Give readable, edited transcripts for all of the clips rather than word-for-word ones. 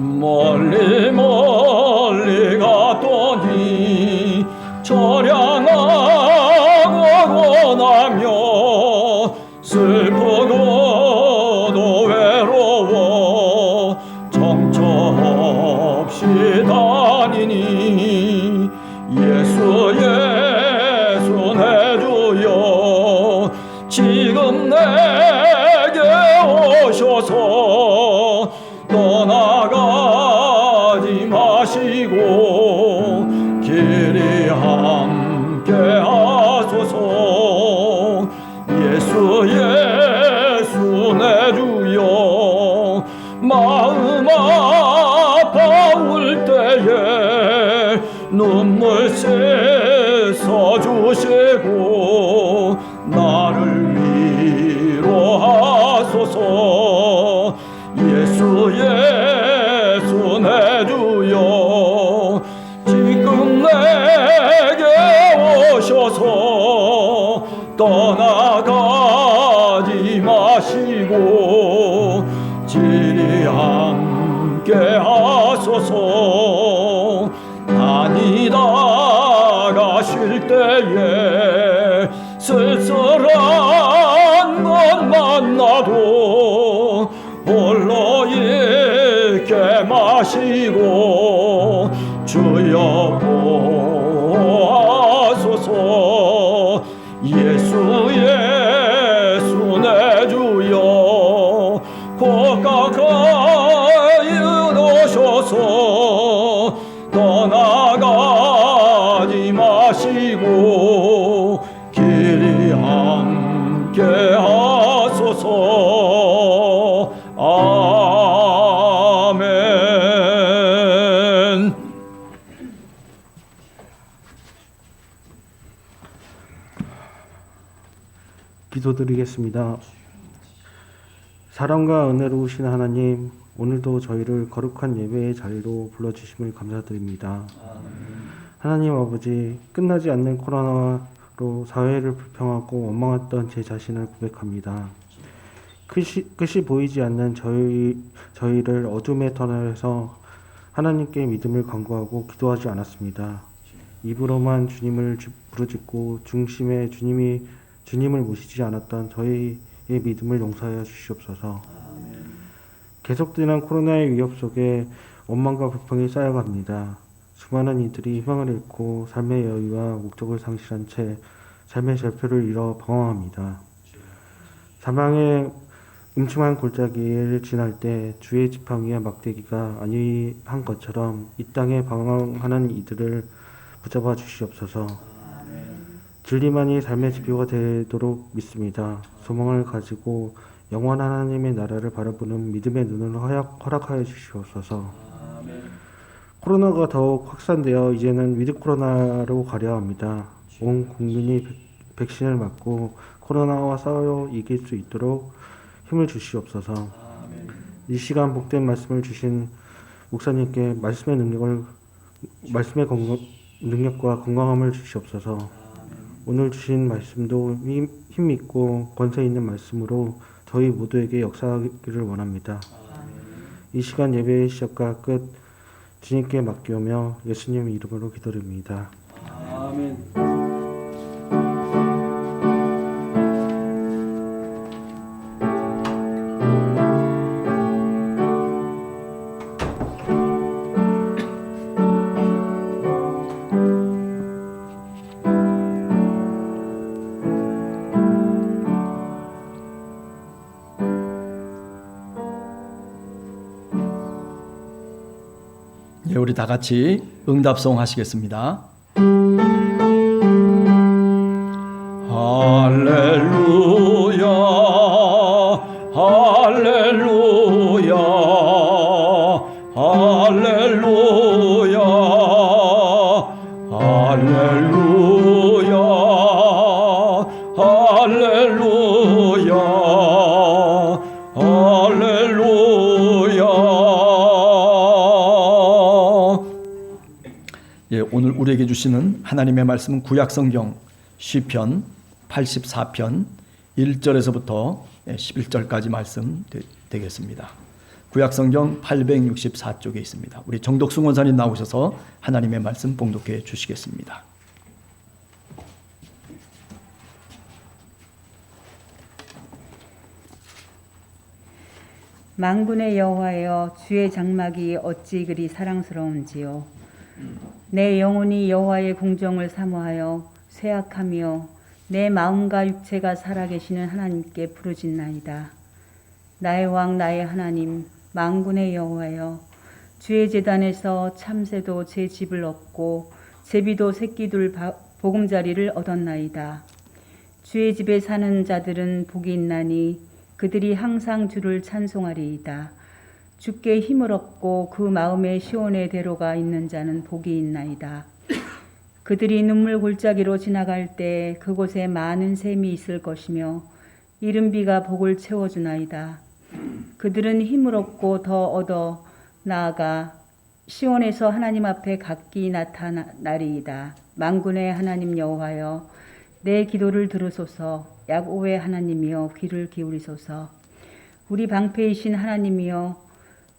멀리 멀리 갔더니 처량하고 고나며 슬프고도 외로워 정처 없이 다니니 예수 예수 내 주여 지금 내게 오셔서 떠나가지 마시고 길이 함께 하소서. 예수 예수 내 주여 마음 아파올 때에 눈물 씻어 주시고 나를 위로하소서. 예수 예수 내 주여 지금 내게 오셔서 떠나가지 마시고 지리 함께 하소서. 다니다가 쉴 때에 쓸쓸한 것 만나도 홀로 있게 마시고 주여 보아소서. 예수 예수 내 주여 곧 가까이 오셔서 떠나가지 마시고 길이 함께 하소서. 아멘. 기도드리겠습니다. 사랑과 은혜로우신 하나님, 오늘도 저희를 거룩한 예배의 자리로 불러주심을 감사드립니다. 하나님 아버지, 끝나지 않는 코로나로 사회를 불평하고 원망했던 제 자신을 고백합니다. 끝이 보이지 않는 저희를 어둠의 터널에서 하나님께 믿음을 간구하고 기도하지 않았습니다. 입으로만 주님을 부르짖고 중심에 주님을 모시지 않았던 저희의 믿음을 용서하여 주시옵소서. 계속되는 코로나의 위협 속에 원망과 불평이 쌓여갑니다. 수많은 이들이 희망을 잃고 삶의 여유와 목적을 상실한 채 삶의 절표를 잃어 방황합니다. 사망의 음침한 골짜기를 지날 때 주의 지팡이와 막대기가 안위한 것처럼 이 땅에 방황하는 이들을 붙잡아 주시옵소서. 진리만이 삶의 지표가 되도록 믿습니다. 소망을 가지고 영원한 하나님의 나라를 바라보는 믿음의 눈을 허락하여 주시옵소서. 코로나가 더욱 확산되어 이제는 위드 코로나로 가려 합니다. 온 국민이 백신을 맞고 코로나와 싸워 이길 수 있도록 힘을 주시옵소서. 이 시간 복된 말씀을 주신 목사님께 말씀의 능력과 건강함을 주시옵소서. 오늘 주신 말씀도 힘있고 권세 있는 말씀으로 저희 모두에게 역사하기를 원합니다. 이 시간 예배의 시작과 끝 주님께 맡기오며 예수님 이름으로 기도드립니다. 아멘. 우리 다 같이 응답송 하시겠습니다. 할렐루야 할렐루야 할렐루야 할렐루야 할렐루야 할렐루야. 예, 오늘 우리에게 주시는 하나님의 말씀은 구약성경 시편 84편 1절에서부터 11절까지 말씀 되겠습니다. 구약성경 864쪽에 있습니다. 우리 정덕승 원사님 나오셔서 하나님의 말씀 봉독해 주시겠습니다. 만군의 여호와여, 주의 장막이 어찌 그리 사랑스러운지요. 내 영혼이 여호와의 궁정을 사모하여 쇠약하며 내 마음과 육체가 살아계시는 하나님께 부르짖나이다. 나의 왕 나의 하나님 만군의 여호와여, 주의 제단에서 참새도 제 집을 얻고 제비도 새끼둘 보금자리를 얻었나이다. 주의 집에 사는 자들은 복이 있나니 그들이 항상 주를 찬송하리이다. 주께 힘을 얻고 그 마음에 시온의 대로가 있는 자는 복이 있나이다. 그들이 눈물 골짜기로 지나갈 때 그곳에 많은 샘이 있을 것이며 이른 비가 복을 채워주나이다. 그들은 힘을 얻고 더 얻어 나아가 시온에서 하나님 앞에 각기 나타나리이다. 만군의 하나님 여호와여, 내 기도를 들으소서. 야곱의 하나님이여, 귀를 기울이소서. 우리 방패이신 하나님이여,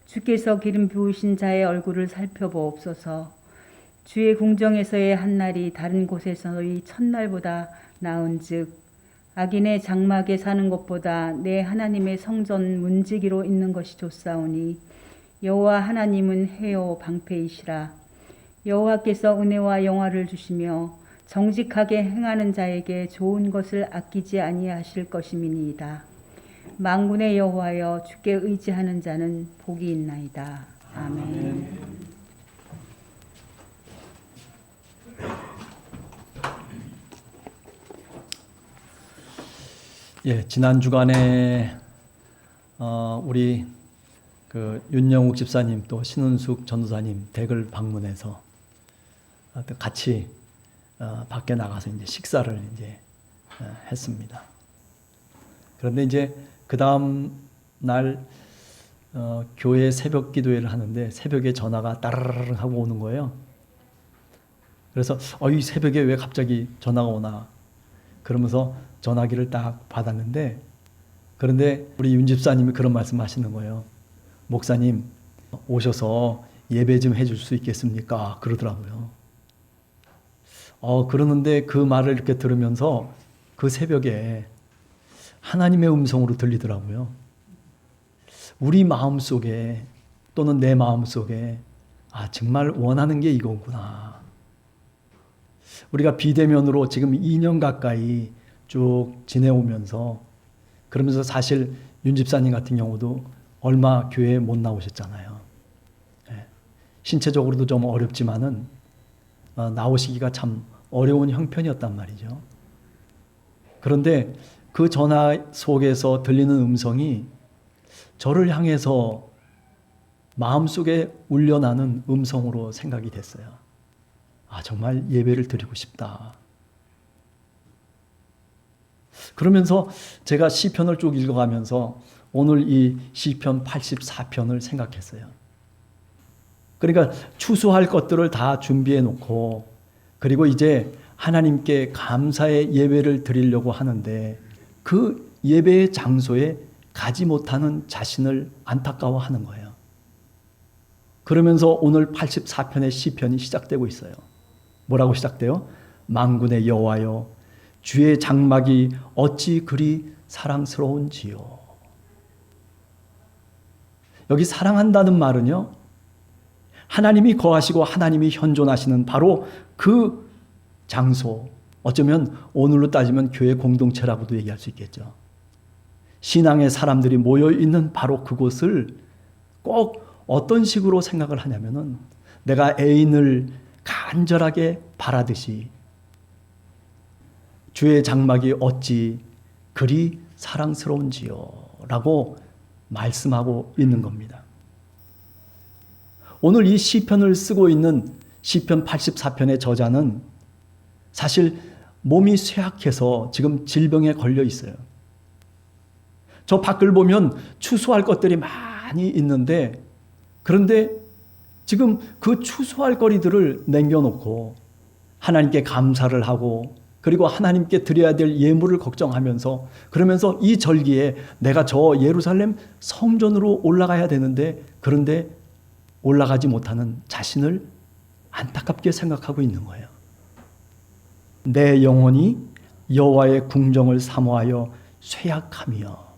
주께서 기름 부으신 자의 얼굴을 살펴보옵소서. 주의 궁정에서의 한 날이 다른 곳에서의 첫날보다 나은즉 악인의 장막에 사는 것보다 내 하나님의 성전 문지기로 있는 것이 좋사오니 여호와 하나님은 해요 방패이시라. 여호와께서 은혜와 영화를 주시며 정직하게 행하는 자에게 좋은 것을 아끼지 아니하실 것임이니이다. 만군의 여호와여, 주께 의지하는 자는 복이 있나이다. 아멘. 예, 지난 주간에 우리 그 윤영욱 집사님 또 신은숙 전도사님 댁을 방문해서 같이 밖에 나가서 이제 식사를 이제 했습니다. 그런데 이제 그 다음 날 교회 새벽 기도회를 하는데 새벽에 전화가 따르르 하고 오는 거예요. 그래서 이 새벽에 왜 갑자기 전화가 오나 그러면서 전화기를 딱 받았는데, 그런데 우리 윤 집사님이 그런 말씀 하시는 거예요. 목사님 오셔서 예배 좀 해줄 수 있겠습니까? 그러더라고요. 그러는데 그 말을 이렇게 들으면서 그 새벽에 하나님의 음성으로 들리더라고요. 우리 마음속에 또는 내 마음속에 정말 원하는 게 이거구나. 우리가 비대면으로 지금 2년 가까이 쭉 지내오면서, 그러면서 사실 윤 집사님 같은 경우도 얼마 교회에 못 나오셨잖아요. 신체적으로도 좀 어렵지만은 나오시기가 참 어려운 형편이었단 말이죠. 그런데 그 전화 속에서 들리는 음성이 저를 향해서 마음속에 울려나는 음성으로 생각이 됐어요. 정말 예배를 드리고 싶다. 그러면서 제가 시편을 쭉 읽어가면서 오늘 이 시편 84편을 생각했어요. 그러니까 추수할 것들을 다 준비해 놓고, 그리고 이제 하나님께 감사의 예배를 드리려고 하는데 그 예배의 장소에 가지 못하는 자신을 안타까워하는 거예요. 그러면서 오늘 84편의 시편이 시작되고 있어요. 뭐라고 시작돼요? 만군의 여호와여, 주의 장막이 어찌 그리 사랑스러운지요. 여기 사랑한다는 말은요, 하나님이 거하시고 하나님이 현존하시는 바로 그 장소, 어쩌면 오늘로 따지면 교회 공동체라고도 얘기할 수 있겠죠. 신앙의 사람들이 모여있는 바로 그곳을 꼭 어떤 식으로 생각을 하냐면은 내가 애인을 간절하게 바라듯이 주의 장막이 어찌 그리 사랑스러운지요 라고 말씀하고 있는 겁니다. 오늘 이 시편을 쓰고 있는 시편 84편의 저자는 사실 몸이 쇠약해서 지금 질병에 걸려 있어요. 저 밖을 보면 추수할 것들이 많이 있는데, 그런데 지금 그 추수할 거리들을 남겨놓고 하나님께 감사를 하고 그리고 하나님께 드려야 될 예물을 걱정하면서 그러면서 이 절기에 내가 저 예루살렘 성전으로 올라가야 되는데 그런데 올라가지 못하는 자신을 안타깝게 생각하고 있는 거예요. 내 영혼이 여호와의 궁정을 사모하여 쇠약하며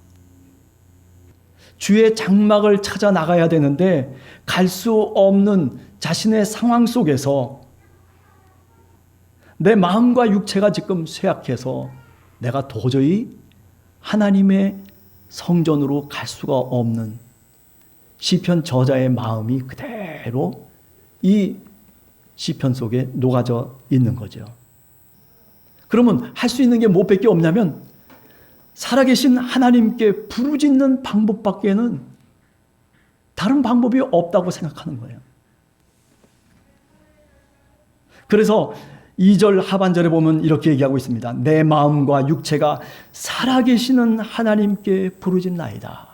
주의 장막을 찾아 나가야 되는데 갈 수 없는 자신의 상황 속에서 내 마음과 육체가 지금 쇠약해서 내가 도저히 하나님의 성전으로 갈 수가 없는 시편 저자의 마음이 그대로 이 시편 속에 녹아져 있는 거죠. 그러면 할 수 있는 게 뭐밖에 없냐면 살아계신 하나님께 부르짖는 방법밖에는 다른 방법이 없다고 생각하는 거예요. 그래서 2절 하반절에 보면 이렇게 얘기하고 있습니다. 내 마음과 육체가 살아계시는 하나님께 부르짖나이다.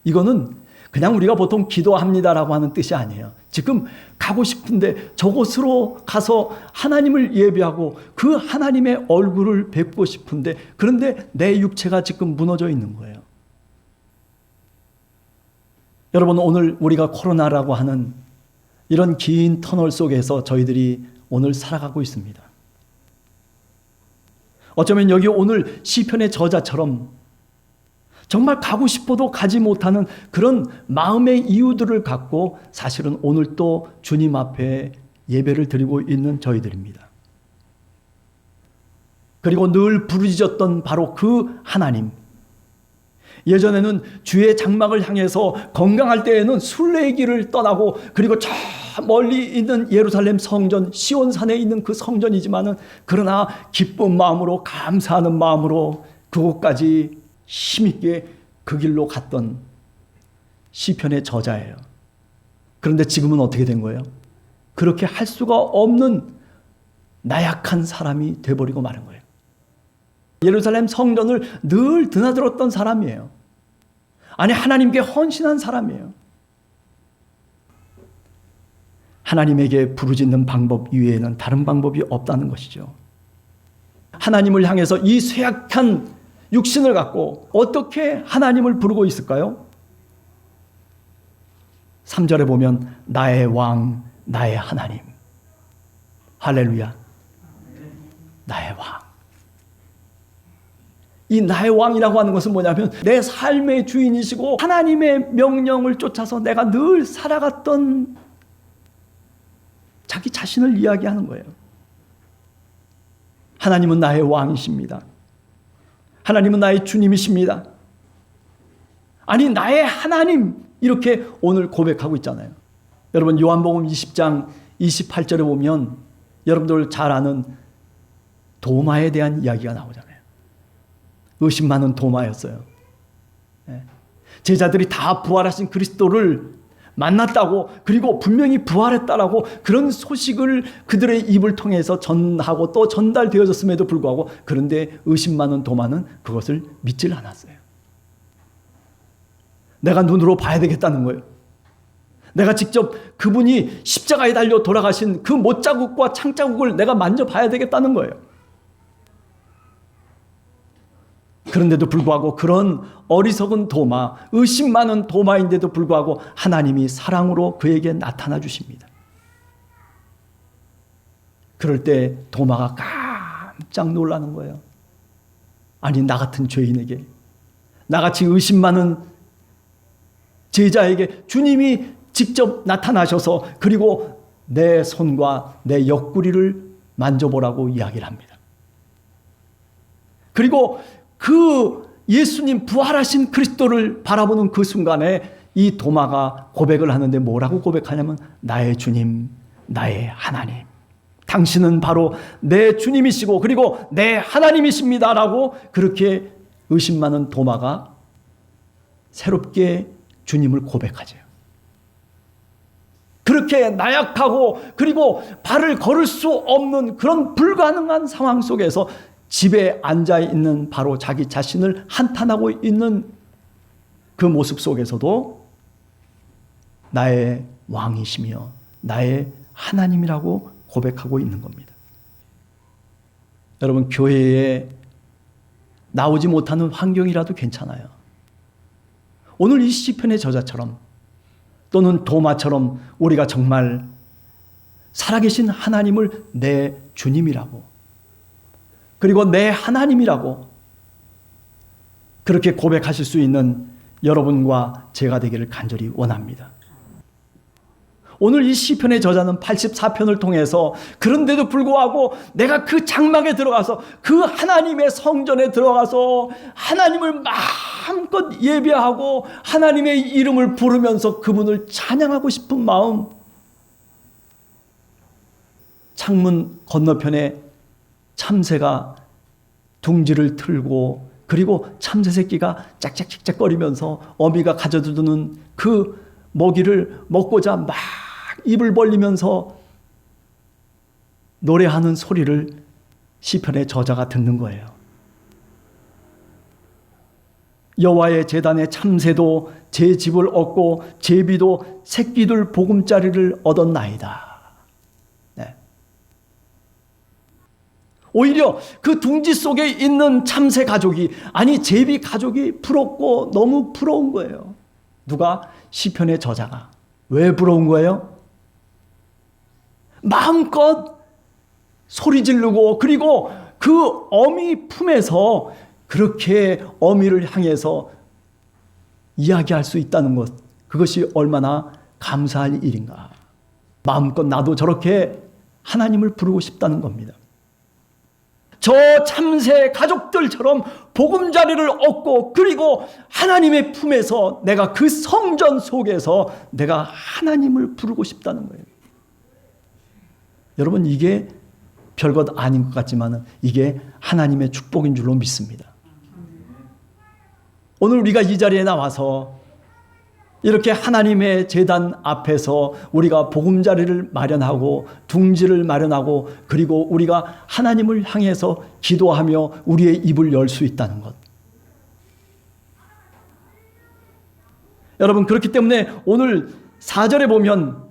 이거는 그냥 우리가 보통 기도합니다라고 하는 뜻이 아니에요. 지금 가고 싶은데 저곳으로 가서 하나님을 예배하고 그 하나님의 얼굴을 뵙고 싶은데 그런데 내 육체가 지금 무너져 있는 거예요. 여러분, 오늘 우리가 코로나라고 하는 이런 긴 터널 속에서 저희들이 오늘 살아가고 있습니다. 어쩌면 여기 오늘 시편의 저자처럼 정말 가고 싶어도 가지 못하는 그런 마음의 이유들을 갖고 사실은 오늘 또 주님 앞에 예배를 드리고 있는 저희들입니다. 그리고 늘 부르짖었던 바로 그 하나님. 예전에는 주의 장막을 향해서 건강할 때에는 순례의 길을 떠나고 그리고 저 멀리 있는 예루살렘 성전 시온산에 있는 그 성전이지만은 그러나 기쁜 마음으로 감사하는 마음으로 그곳까지 힘있게 그 길로 갔던 시편의 저자예요. 그런데 지금은 어떻게 된 거예요? 그렇게 할 수가 없는 나약한 사람이 돼버리고 마는 거예요. 예루살렘 성전을 늘 드나들었던 사람이에요. 아니, 하나님께 헌신한 사람이에요. 하나님에게 부르짖는 방법 이외에는 다른 방법이 없다는 것이죠. 하나님을 향해서 이 쇠약한 육신을 갖고 어떻게 하나님을 부르고 있을까요? 3절에 보면 나의 왕, 나의 하나님. 할렐루야. 나의 왕. 이 나의 왕이라고 하는 것은 뭐냐면 내 삶의 주인이시고 하나님의 명령을 쫓아서 내가 늘 살아갔던 자기 자신을 이야기하는 거예요. 하나님은 나의 왕이십니다. 하나님은 나의 주님이십니다. 아니, 나의 하나님, 이렇게 오늘 고백하고 있잖아요. 여러분, 요한복음 20장 28절에 보면 여러분들 잘 아는 도마에 대한 이야기가 나오잖아요. 의심 많은 도마였어요. 제자들이 다 부활하신 그리스도를 만났다고, 그리고 분명히 부활했다라고 그런 소식을 그들의 입을 통해서 전하고 또 전달되어졌음에도 불구하고 그런데 의심 많은 도마는 그것을 믿질 않았어요. 내가 눈으로 봐야 되겠다는 거예요. 내가 직접 그분이 십자가에 달려 돌아가신 그 못자국과 창자국을 내가 만져봐야 되겠다는 거예요. 그런데도 불구하고 그런 어리석은 도마, 의심 많은 도마인데도 불구하고 하나님이 사랑으로 그에게 나타나 주십니다. 그럴 때 도마가 깜짝 놀라는 거예요. 아니, 나 같은 죄인에게, 나같이 의심 많은 제자에게 주님이 직접 나타나셔서 그리고 내 손과 내 옆구리를 만져보라고 이야기를 합니다. 그리고 그 예수님 부활하신 그리스도를 바라보는 그 순간에 이 도마가 고백을 하는데 뭐라고 고백하냐면 나의 주님, 나의 하나님. 당신은 바로 내 주님이시고 그리고 내 하나님이십니다라고 그렇게 의심 많은 도마가 새롭게 주님을 고백하죠. 그렇게 나약하고 그리고 발을 걸을 수 없는 그런 불가능한 상황 속에서 집에 앉아있는 바로 자기 자신을 한탄하고 있는 그 모습 속에서도 나의 왕이시며 나의 하나님이라고 고백하고 있는 겁니다. 여러분, 교회에 나오지 못하는 환경이라도 괜찮아요. 오늘 이 시편의 저자처럼 또는 도마처럼 우리가 정말 살아계신 하나님을 내 주님이라고, 그리고 내 하나님이라고 그렇게 고백하실 수 있는 여러분과 제가 되기를 간절히 원합니다. 오늘 이 시편의 저자는 84편을 통해서 그런데도 불구하고 내가 그 장막에 들어가서 그 하나님의 성전에 들어가서 하나님을 마음껏 예배하고 하나님의 이름을 부르면서 그분을 찬양하고 싶은 마음, 창문 건너편에 참새가 둥지를 틀고 그리고 참새 새끼가 짝짝짝짝거리면서 어미가 가져두는 그 먹이를 먹고자 막 입을 벌리면서 노래하는 소리를 시편의 저자가 듣는 거예요. 여호와의 제단에 참새도 제 집을 얻고 제비도 새끼들 보금자리를 얻었나이다. 네. 오히려 그 둥지 속에 있는 참새 가족이, 아니 제비 가족이 부럽고 너무 부러운 거예요. 누가? 시편의 저자가. 왜 부러운 거예요? 마음껏 소리 지르고 그리고 그 어미 품에서 그렇게 어미를 향해서 이야기할 수 있다는 것, 그것이 얼마나 감사할 일인가. 마음껏 나도 저렇게 하나님을 부르고 싶다는 겁니다. 저 참새 가족들처럼 보금자리를 얻고 그리고 하나님의 품에서 내가 그 성전 속에서 내가 하나님을 부르고 싶다는 거예요. 여러분, 이게 별것 아닌 것 같지만 이게 하나님의 축복인 줄로 믿습니다. 오늘 우리가 이 자리에 나와서 이렇게 하나님의 제단 앞에서 우리가 보금자리를 마련하고 둥지를 마련하고 그리고 우리가 하나님을 향해서 기도하며 우리의 입을 열 수 있다는 것. 여러분, 그렇기 때문에 오늘 4절에 보면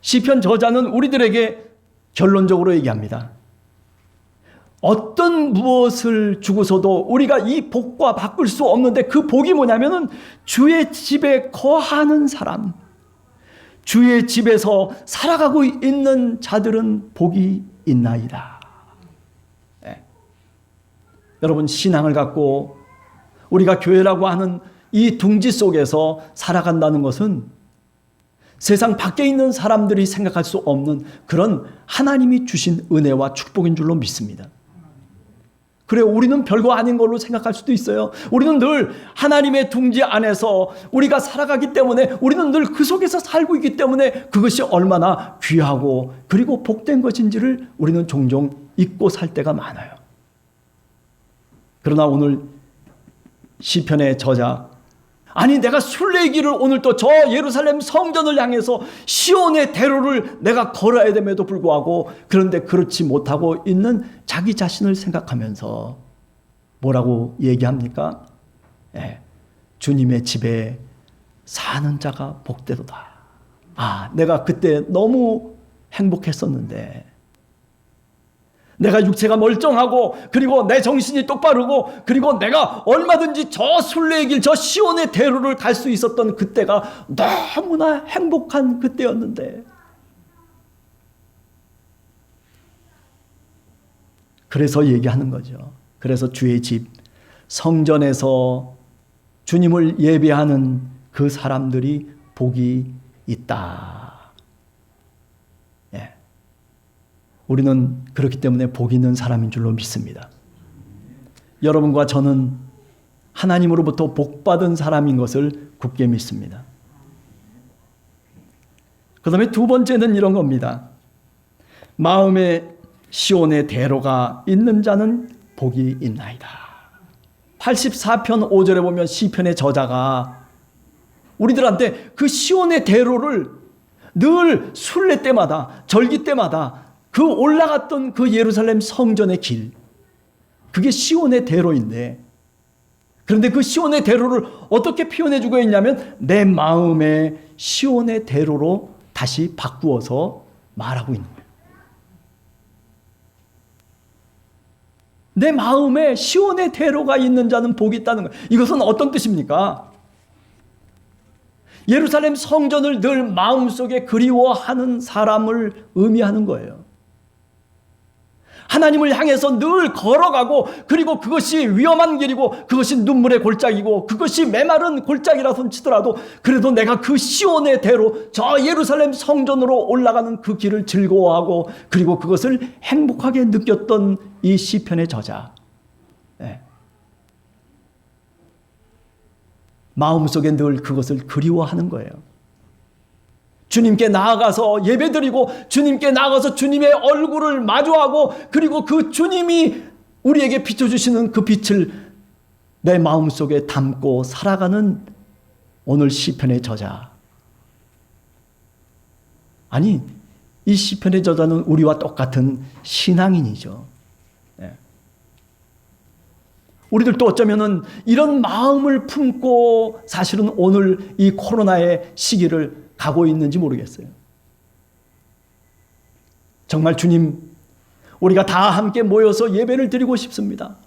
시편 저자는 우리들에게 결론적으로 얘기합니다. 어떤 무엇을 주고서도 우리가 이 복과 바꿀 수 없는데 그 복이 뭐냐면은 주의 집에 거하는 사람, 주의 집에서 살아가고 있는 자들은 복이 있나이다. 네. 여러분, 신앙을 갖고 우리가 교회라고 하는 이 둥지 속에서 살아간다는 것은 세상 밖에 있는 사람들이 생각할 수 없는 그런 하나님이 주신 은혜와 축복인 줄로 믿습니다. 그래, 우리는 별거 아닌 걸로 생각할 수도 있어요. 우리는 늘 하나님의 둥지 안에서 우리가 살아가기 때문에, 우리는 늘 그 속에서 살고 있기 때문에 그것이 얼마나 귀하고 그리고 복된 것인지를 우리는 종종 잊고 살 때가 많아요. 그러나 오늘 시편의 저자, 아니 내가 순례길을 오늘 또 저 예루살렘 성전을 향해서 시온의 대로를 내가 걸어야 됨에도 불구하고 그런데 그렇지 못하고 있는 자기 자신을 생각하면서 뭐라고 얘기합니까? 주님의 집에 사는 자가 복되도다. 아, 내가 그때 너무 행복했었는데, 내가 육체가 멀쩡하고 그리고 내 정신이 똑바르고 그리고 내가 얼마든지 저 순례의 길, 저 시온의 대로를 갈 수 있었던 그때가 너무나 행복한 그때였는데, 그래서 얘기하는 거죠. 그래서 주의 집, 성전에서 주님을 예배하는 그 사람들이 복이 있다. 우리는 그렇기 때문에 복 있는 사람인 줄로 믿습니다. 여러분과 저는 하나님으로부터 복받은 사람인 것을 굳게 믿습니다. 그 다음에 두 번째는 이런 겁니다. 마음에 시온의 대로가 있는 자는 복이 있나이다. 84편 5절에 보면 시편의 저자가 우리들한테 그 시온의 대로를 늘 순례 때마다, 절기 때마다 그 올라갔던 그 예루살렘 성전의 길, 그게 시온의 대로인데, 그런데 그 시온의 대로를 어떻게 표현해 주고 있냐면 내 마음의 시온의 대로로 다시 바꾸어서 말하고 있는 거예요. 내 마음에 시온의 대로가 있는 자는 복이 있다는 거예요. 이것은 어떤 뜻입니까? 예루살렘 성전을 늘 마음속에 그리워하는 사람을 의미하는 거예요. 하나님을 향해서 늘 걸어가고, 그리고 그것이 위험한 길이고, 그것이 눈물의 골짜기고, 그것이 메마른 골짜기라서 치더라도 그래도 내가 그 시온의 대로 저 예루살렘 성전으로 올라가는 그 길을 즐거워하고, 그리고 그것을 행복하게 느꼈던 이 시편의 저자. 네. 마음속에 늘 그것을 그리워하는 거예요. 주님께 나아가서 예배드리고, 주님께 나아가서 주님의 얼굴을 마주하고, 그리고 그 주님이 우리에게 비춰주시는 그 빛을 내 마음속에 담고 살아가는 오늘 시편의 저자. 아니, 이 시편의 저자는 우리와 똑같은 신앙인이죠. 네. 우리들도 어쩌면은 이런 마음을 품고 사실은 오늘 이 코로나의 시기를 가고 있는지 모르겠어요. 정말 주님, 우리가 다 함께 모여서 예배를 드리고 싶습니다.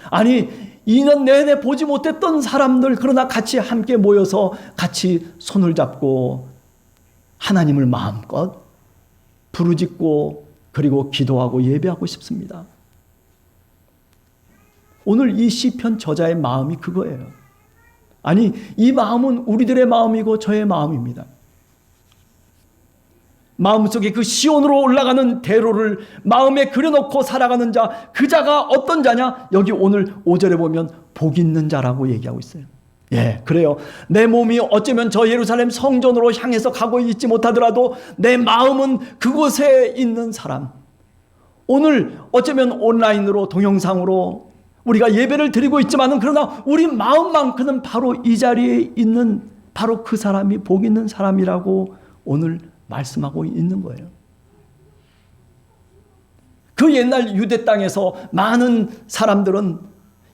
아니, 2년 내내 보지 못했던 사람들, 그러나 같이 함께 모여서 같이 손을 잡고 하나님을 마음껏 부르짖고, 그리고 기도하고 예배하고 싶습니다. 오늘 이 시편 저자의 마음이 그거예요. 아니, 이 마음은 우리들의 마음이고 저의 마음입니다. 마음속에 그 시온으로 올라가는 대로를 마음에 그려놓고 살아가는 자, 그 자가 어떤 자냐? 여기 오늘 5절에 보면 복 있는 자라고 얘기하고 있어요. 예, 그래요. 내 몸이 어쩌면 저 예루살렘 성전으로 향해서 가고 있지 못하더라도 내 마음은 그곳에 있는 사람. 오늘 어쩌면 온라인으로, 동영상으로 우리가 예배를 드리고 있지만은, 그러나 우리 마음만큼은 바로 이 자리에 있는 바로 그 사람이 복 있는 사람이라고 오늘 말씀하고 있는 거예요. 그 옛날 유대 땅에서 많은 사람들은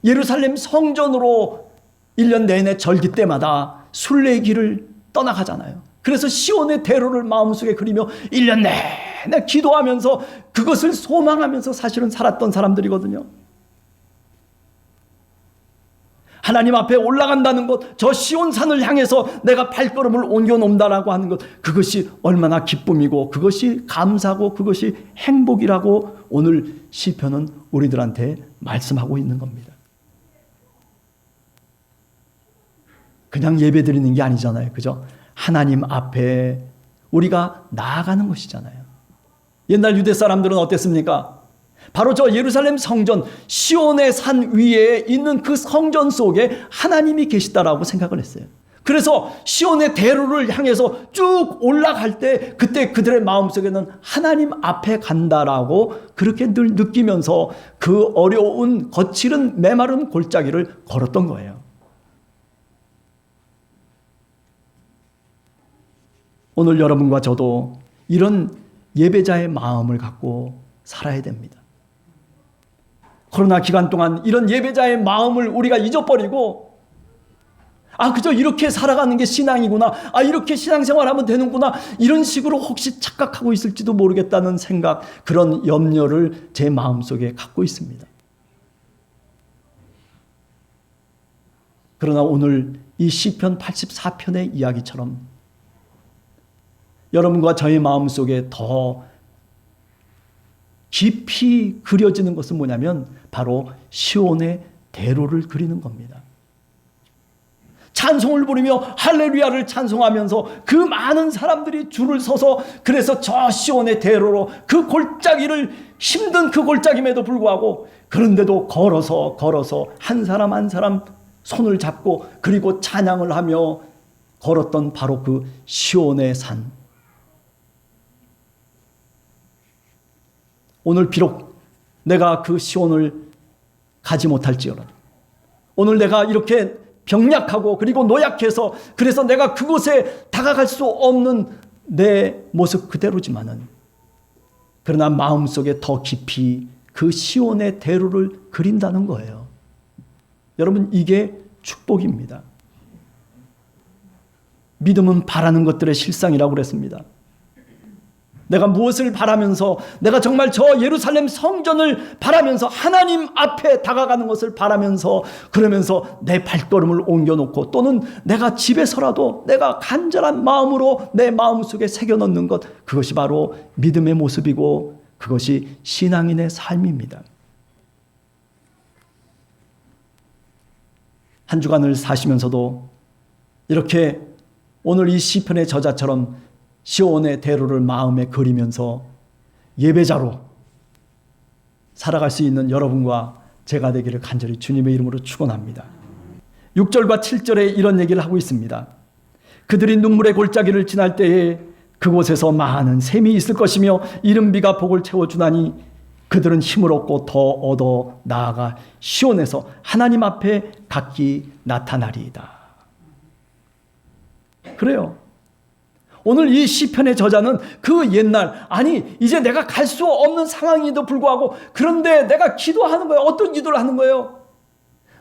예루살렘 성전으로 1년 내내 절기 때마다 순례길을 떠나가잖아요. 그래서 시온의 대로를 마음속에 그리며 1년 내내 기도하면서 그것을 소망하면서 사실은 살았던 사람들이거든요. 하나님 앞에 올라간다는 것, 저 시온산을 향해서 내가 발걸음을 옮겨놓는다라고 하는 것, 그것이 얼마나 기쁨이고 그것이 감사고 그것이 행복이라고 오늘 시편은 우리들한테 말씀하고 있는 겁니다. 그냥 예배드리는 게 아니잖아요. 그죠? 하나님 앞에 우리가 나아가는 것이잖아요. 옛날 유대 사람들은 어땠습니까? 바로 저 예루살렘 성전, 시온의 산 위에 있는 그 성전 속에 하나님이 계시다라고 생각을 했어요. 그래서 시온의 대로를 향해서 쭉 올라갈 때 그때 그들의 마음속에는 하나님 앞에 간다라고 그렇게 늘 느끼면서 그 어려운 거칠은 메마른 골짜기를 걸었던 거예요. 오늘 여러분과 저도 이런 예배자의 마음을 갖고 살아야 됩니다. 코로나 기간 동안 이런 예배자의 마음을 우리가 잊어버리고, 그저 이렇게 살아가는 게 신앙이구나, 이렇게 신앙생활하면 되는구나, 이런 식으로 혹시 착각하고 있을지도 모르겠다는 생각, 그런 염려를 제 마음속에 갖고 있습니다. 그러나 오늘 이 시편 84편의 이야기처럼 여러분과 저의 마음속에 더 깊이 그려지는 것은 뭐냐면 바로 시온의 대로를 그리는 겁니다. 찬송을 부르며 할렐루야를 찬송하면서 그 많은 사람들이 줄을 서서, 그래서 저 시온의 대로로 그 골짜기를, 힘든 그 골짜기임에도 불구하고 그런데도 걸어서 한 사람 한 사람 손을 잡고 그리고 찬양을 하며 걸었던 바로 그 시온의 산. 오늘 비록 내가 그 시온을 가지 못할지어라도, 오늘 내가 이렇게 병약하고 그리고 노약해서 그래서 내가 그곳에 다가갈 수 없는 내 모습 그대로지만은, 그러나 마음속에 더 깊이 그 시온의 대로를 그린다는 거예요. 여러분, 이게 축복입니다. 믿음은 바라는 것들의 실상이라고 그랬습니다. 내가 무엇을 바라면서, 내가 정말 저 예루살렘 성전을 바라면서 하나님 앞에 다가가는 것을 바라면서, 그러면서 내 발걸음을 옮겨놓고, 또는 내가 집에서라도 내가 간절한 마음으로 내 마음속에 새겨넣는 것, 그것이 바로 믿음의 모습이고 그것이 신앙인의 삶입니다. 한 주간을 사시면서도 이렇게 오늘 이 시편의 저자처럼 시온의 대로를 마음에 그리면서 예배자로 살아갈 수 있는 여러분과 제가 되기를 간절히 주님의 이름으로 축원합니다. 6절과 7절에 이런 얘기를 하고 있습니다. 그들이 눈물의 골짜기를 지날 때에 그곳에서 많은 샘이 있을 것이며 이른 비가 복을 채워주나니 그들은 힘을 얻고 더 얻어 나아가 시온에서 하나님 앞에 각기 나타나리이다. 그래요. 오늘 이 시편의 저자는 그 옛날, 아니 이제 내가 갈 수 없는 상황에도 불구하고, 그런데 내가 기도하는 거예요. 어떤 기도를 하는 거예요?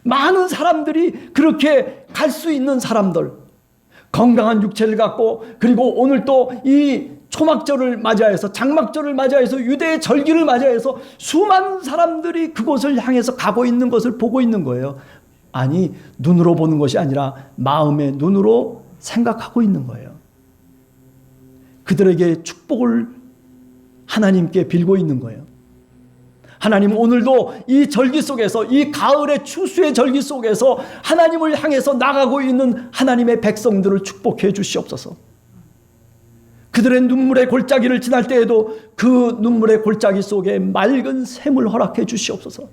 많은 사람들이 그렇게 갈 수 있는 사람들, 건강한 육체를 갖고, 그리고 오늘 또 이 초막절을 맞이해서, 장막절을 맞이해서, 유대의 절기를 맞이해서 수많은 사람들이 그곳을 향해서 가고 있는 것을 보고 있는 거예요. 아니 눈으로 보는 것이 아니라 마음의 눈으로 생각하고 있는 거예요. 그들에게 축복을 하나님께 빌고 있는 거예요. 하나님, 오늘도 이 절기 속에서, 이 가을의 추수의 절기 속에서 하나님을 향해서 나가고 있는 하나님의 백성들을 축복해 주시옵소서. 그들의 눈물의 골짜기를 지날 때에도 그 눈물의 골짜기 속에 맑은 샘을 허락해 주시옵소서.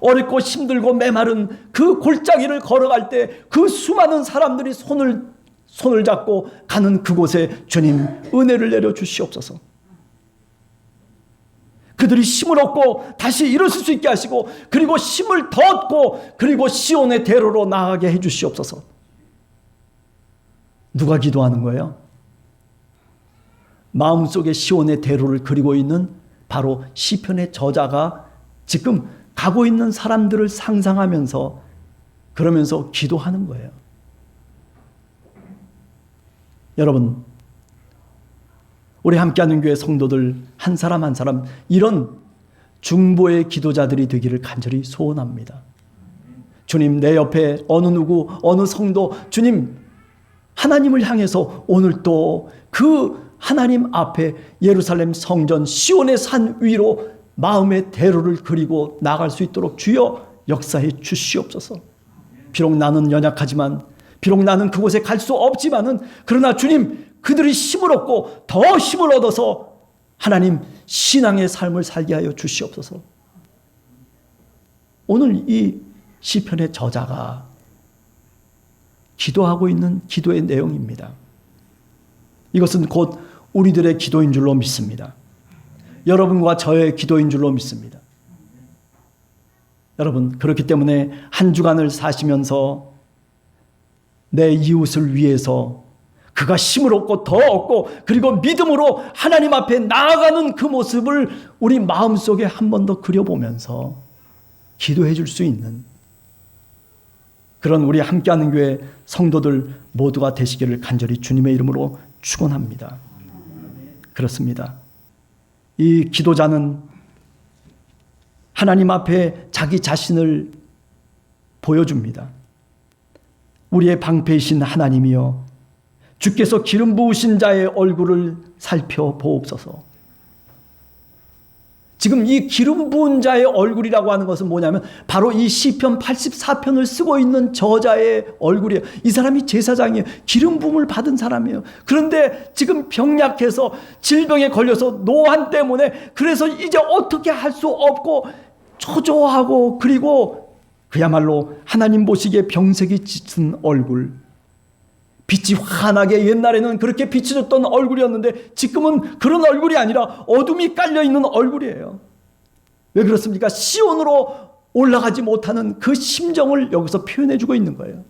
어렵고 힘들고 메마른 그 골짜기를 걸어갈 때 그 수많은 사람들이 손을 잡고 가는 그곳에 주님 은혜를 내려 주시옵소서. 그들이 힘을 얻고 다시 일어설 수 있게 하시고, 그리고 힘을 더 얻고, 그리고 시온의 대로로 나아가게 해 주시옵소서. 누가 기도하는 거예요? 마음속에 시온의 대로를 그리고 있는 바로 시편의 저자가 지금 가고 있는 사람들을 상상하면서, 그러면서 기도하는 거예요. 여러분, 우리 함께하는 교회 성도들 한 사람 한 사람 이런 중보의 기도자들이 되기를 간절히 소원합니다. 주님, 내 옆에 어느 누구, 어느 성도, 주님, 하나님을 향해서 오늘 또 그 하나님 앞에 예루살렘 성전 시온의 산 위로 마음의 대로를 그리고 나갈 수 있도록 주여 역사해 주시옵소서. 비록 나는 연약하지만, 비록 나는 그곳에 갈 수 없지만은, 그러나 주님, 그들이 힘을 얻고 더 힘을 얻어서 하나님 신앙의 삶을 살게 하여 주시옵소서. 오늘 이 시편의 저자가 기도하고 있는 기도의 내용입니다. 이것은 곧 우리들의 기도인 줄로 믿습니다. 여러분과 저의 기도인 줄로 믿습니다. 여러분, 그렇기 때문에 한 주간을 사시면서 내 이웃을 위해서 그가 힘을 얻고 더 얻고, 그리고 믿음으로 하나님 앞에 나아가는 그 모습을 우리 마음속에 한 번 더 그려보면서 기도해 줄 수 있는 그런 우리 함께하는 교회 성도들 모두가 되시기를 간절히 주님의 이름으로 축원합니다. 그렇습니다. 이 기도자는 하나님 앞에 자기 자신을 보여줍니다. 우리의 방패이신 하나님이여, 주께서 기름 부으신 자의 얼굴을 살펴보옵소서. 지금 이 기름 부은 자의 얼굴이라고 하는 것은 뭐냐면 바로 이 시편 84편을 쓰고 있는 저자의 얼굴이에요. 이 사람이 제사장이에요. 기름 부음을 받은 사람이에요. 그런데 지금 병약해서 질병에 걸려서 노환 때문에, 그래서 이제 어떻게 할 수 없고 초조하고, 그리고 그야말로 하나님 보시기에 병색이 짙은 얼굴, 빛이 환하게, 옛날에는 그렇게 빛이 줬던 얼굴이었는데 지금은 그런 얼굴이 아니라 어둠이 깔려있는 얼굴이에요. 왜 그렇습니까? 시온으로 올라가지 못하는 그 심정을 여기서 표현해주고 있는 거예요.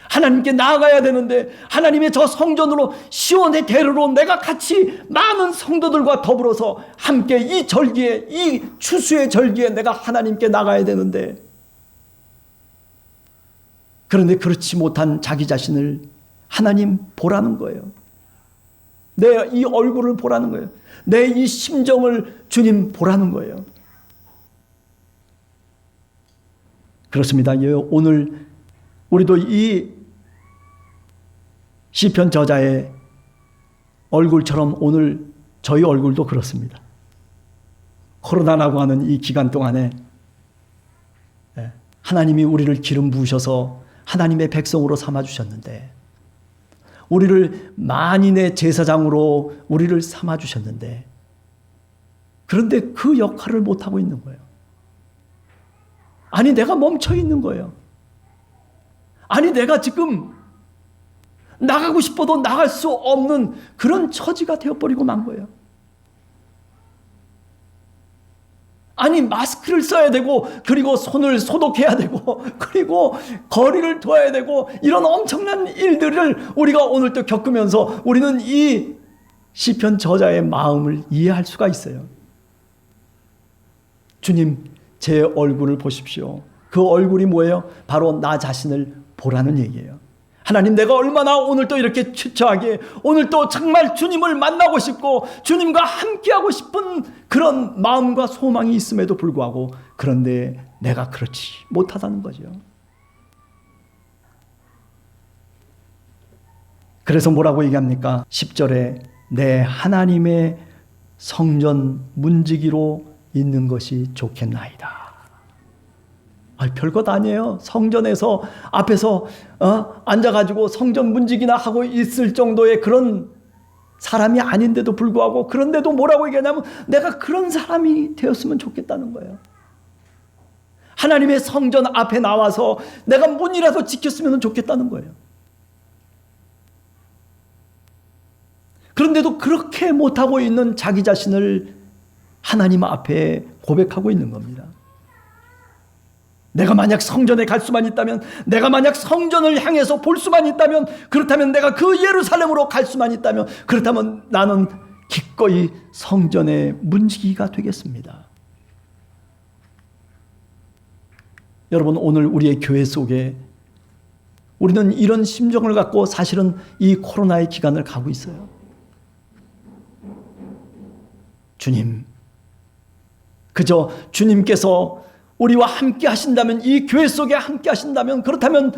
하나님께 나아가야 되는데, 하나님의 저 성전으로, 시온의 대로로 내가 같이 많은 성도들과 더불어서 함께 이 절기에, 이 추수의 절기에 내가 하나님께 나가야 되는데, 그런데 그렇지 못한 자기 자신을 하나님 보라는 거예요. 내 이 얼굴을 보라는 거예요. 내 이 심정을 주님 보라는 거예요. 그렇습니다. 오늘 우리도 이 시편 저자의 얼굴처럼 오늘 저희 얼굴도 그렇습니다. 코로나라고 하는 이 기간 동안에 하나님이 우리를 기름 부으셔서 하나님의 백성으로 삼아주셨는데, 우리를 만인의 제사장으로 우리를 삼아주셨는데, 그런데 그 역할을 못하고 있는 거예요. 아니, 내가 멈춰 있는 거예요. 아니, 내가 지금 나가고 싶어도 나갈 수 없는 그런 처지가 되어버리고 만 거예요. 아니, 마스크를 써야 되고, 그리고 손을 소독해야 되고, 그리고 거리를 둬야 되고, 이런 엄청난 일들을 우리가 오늘 또 겪으면서 우리는 이 시편 저자의 마음을 이해할 수가 있어요. 주님, 제 얼굴을 보십시오. 그 얼굴이 뭐예요? 바로 나 자신을 보라는 얘기예요. 하나님, 내가 얼마나 오늘 또 이렇게 추처하게, 오늘 또 정말 주님을 만나고 싶고 주님과 함께하고 싶은 그런 마음과 소망이 있음에도 불구하고, 그런데 내가 그렇지 못하다는 거죠. 그래서 뭐라고 얘기합니까? 10절에 내 하나님의 성전 문지기로 있는 것이 좋겠나이다. 별것 아니에요. 성전에서 앞에서 앉아가지고 성전 문지기나 하고 있을 정도의 그런 사람이 아닌데도 불구하고, 그런데도 뭐라고 얘기하냐면 내가 그런 사람이 되었으면 좋겠다는 거예요. 하나님의 성전 앞에 나와서 내가 문이라도 지켰으면 좋겠다는 거예요. 그런데도 그렇게 못하고 있는 자기 자신을 하나님 앞에 고백하고 있는 겁니다. 내가 만약 성전에 갈 수만 있다면, 내가 만약 성전을 향해서 볼 수만 있다면, 그렇다면 내가 그 예루살렘으로 갈 수만 있다면, 그렇다면 나는 기꺼이 성전의 문지기가 되겠습니다. 여러분, 오늘 우리의 교회 속에 우리는 이런 심정을 갖고 사실은 이 코로나의 기간을 가고 있어요. 주님, 그저 주님께서 우리와 함께 하신다면, 이 교회 속에 함께 하신다면, 그렇다면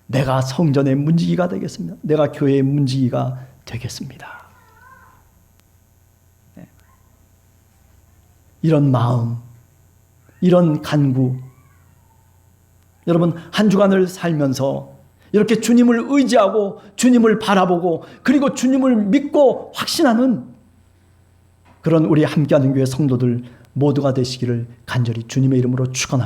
내가 성전의 문지기가 되겠습니다. 내가 교회의 문지기가 되겠습니다. 네. 이런 마음, 이런 간구, 여러분, 한 주간을 살면서 이렇게 주님을 의지하고 주님을 바라보고 그리고 주님을 믿고 확신하는 그런 우리 함께하는 교회 성도들 모두가 되시기를 간절히 주님의 이름으로 축원합니다.